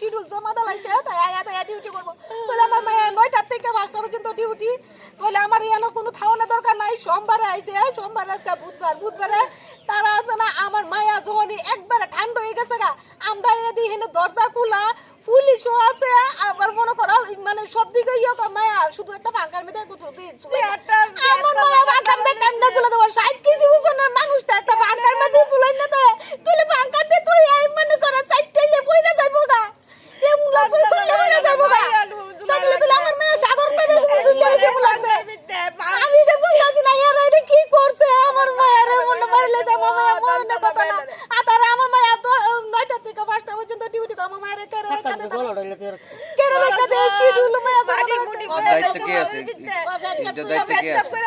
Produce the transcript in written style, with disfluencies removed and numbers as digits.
Schedule জমা দালাইছে তাই আয়া ডিউটি করব বলে আমার মায়া 9টা থেকে 5টা পর্যন্ত ডিউটি বলে আমার এখানে কোনো থাওনা দরকার নাই সোমবারে আইছে সোমবারে আজকে বুধবারে তারা আছে না আমার মায়া যখনই একবারে ঠান্ডা হয়ে গেছে গা আমরা এদি হেনে দরজা খোলা পুলিশও আছে আবার মনে করো মানে সব দিকে মায়া শুধু একটা পাঙ্কার মধ্যে আমার মায়া পাঙ্কার মধ্যে কেমনে তুলে দেবো 60 কেজি ওজনের মানুষটা একটা পাঙ্কার মধ্যে তুলে না তুলে পাঙ্কার দিয়ে তুই এই মনে করো 60 টাইলে বইরা যাইবো গা এমন লাগছে তুলে বইরা যাইবো গা সাইকেলে তুলে আমার মায়া সাধারণ ভাবে তুলে এসে লাগছে আমি তো বুঝাছি না এর এটা কি করছে আমার মায়ের মনে মারলে যাবো মায়া মনে কথা না আতারে আমার মায়া তো 9টা থেকে 5টা পর্যন্ত ডিউটি তো আমার মায়ের কেরে রেখে দেয় শিডিউল মায়া দায়িত্ব কে আছে? এটা দায়িত্ব কে আছে?